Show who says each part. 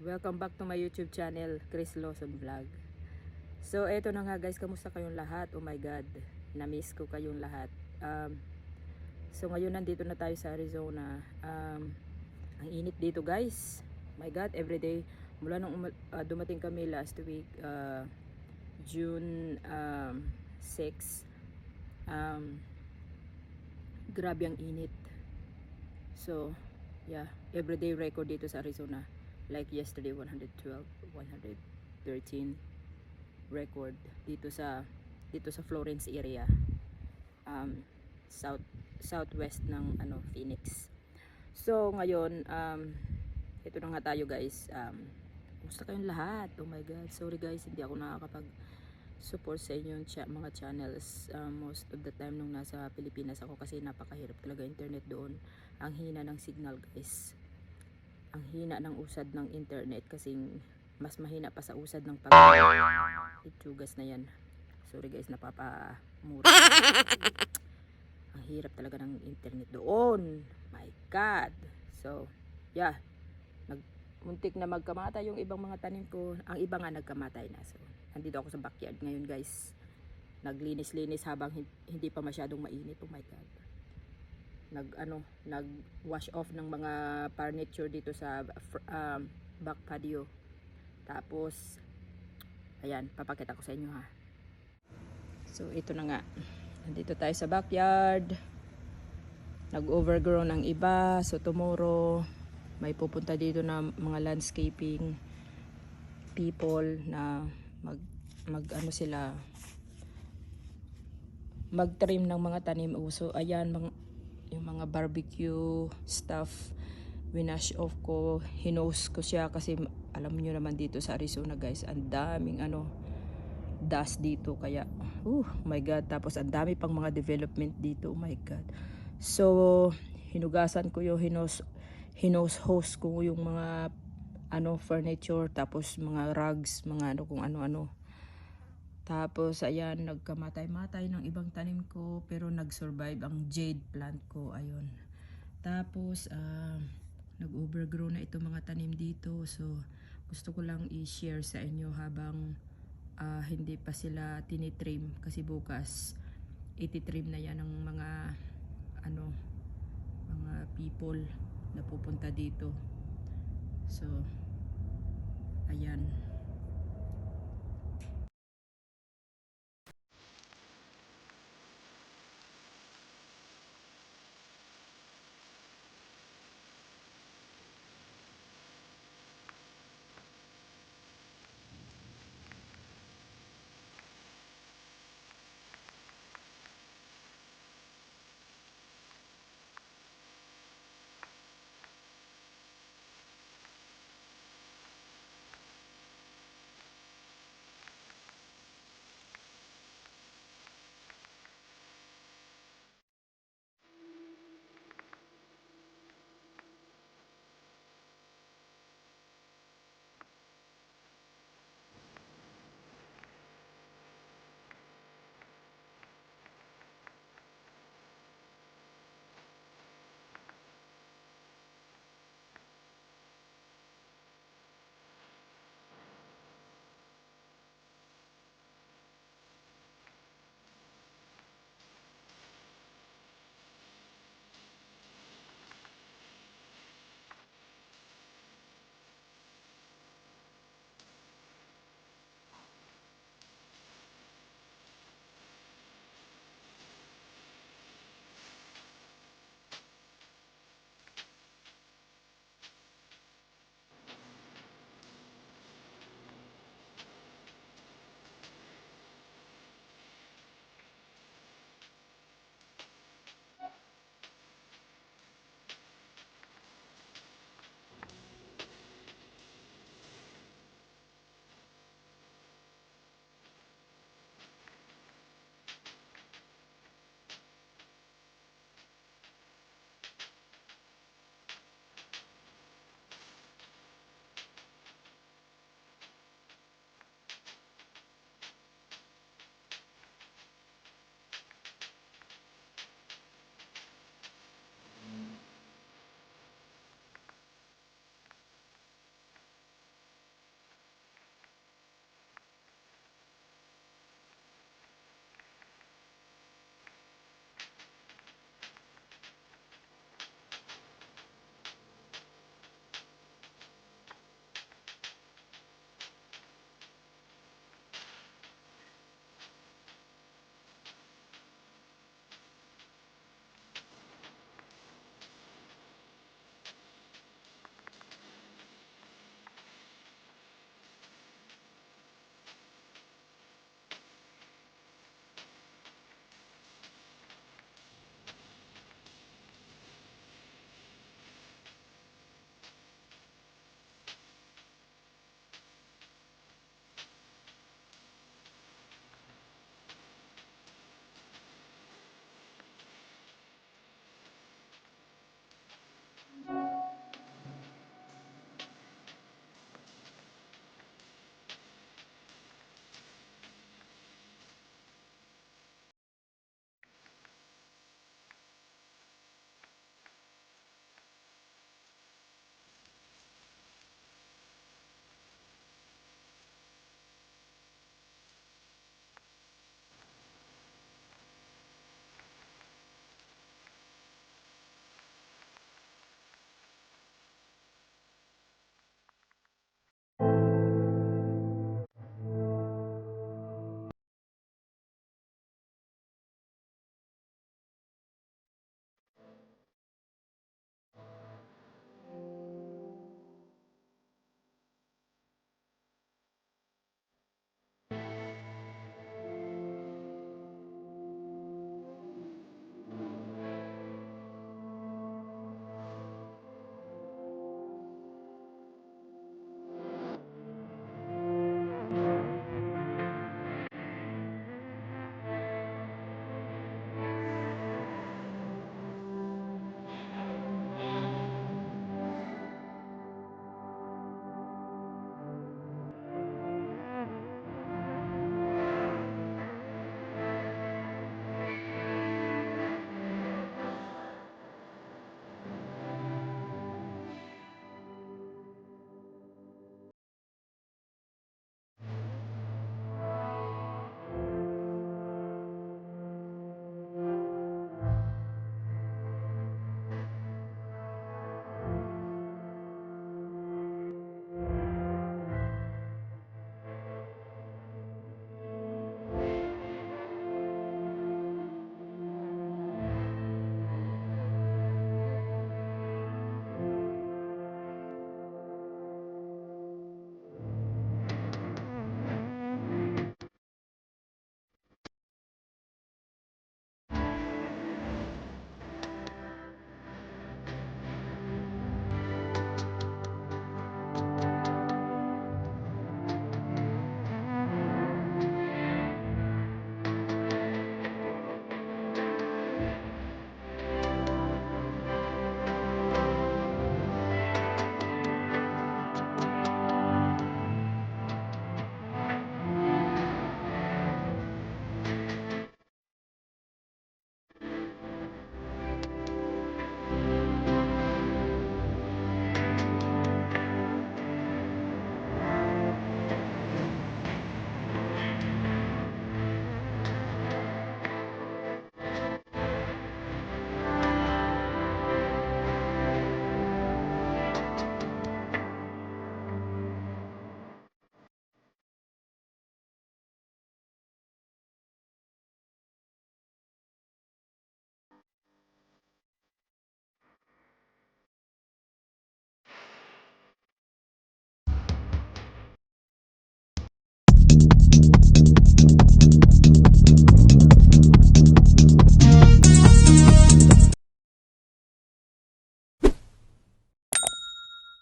Speaker 1: Welcome back to my YouTube channel, Chris Lawson Vlog. So eto na nga guys, kamusta kayong lahat? Oh my god, na-miss ko kayong lahat. So ngayon nandito na tayo sa Arizona. Ang init dito guys. My god, everyday mula nung dumating kami last week, June 6. Grabe ang init. So yeah, everyday record dito sa Arizona. Like yesterday 112, 113 record dito sa Florence area. Southwest ng Phoenix. So ngayon ito na nga tayo guys. Kumusta kayong lahat? Oh my god, sorry guys, hindi ako nakakapag support sa inyong mga channels most of the time nung nasa Pilipinas ako, kasi napakahirap talaga internet doon. Ang hina ng signal guys, ang hina ng usad ng internet, kasi mas mahina pa sa usad ng itugas na yan. Sorry guys, napapamura. Ang hirap talaga ng internet doon, my god. So yeah, muntik na magkamatay yung ibang mga tanim ko. Ang iba nga nagkamatay na. So nandito ako sa backyard ngayon guys, naglinis-linis habang hindi pa masyadong mainit. Oh my god, nag wash off ng mga furniture dito sa back patio. Tapos ayan, papakita ko sa inyo ha. So ito na nga, nandito tayo sa backyard, nag-overgrown ang iba. So tomorrow may pupunta dito na mga landscaping people na sila mag-trim ng mga tanim. So ayan, yung mga barbecue stuff, winash off ko, hinose ko siya, kasi alam niyo naman dito sa Arizona guys, ang daming dust dito, kaya oh my god. Tapos ang dami pang mga development dito, oh my god. So hinugasan ko yung hose ko yung mga furniture, tapos mga rugs, mga kung ano-ano. Tapos ayan, nagkamatay-matay ng ibang tanim ko, pero nag-survive ang jade plant ko, ayun. Tapos nag-overgrow na itong mga tanim dito. So gusto ko lang i-share sa inyo habang hindi pa sila tinitrim, kasi bukas ititrim na yan ng mga mga people na pupunta dito. So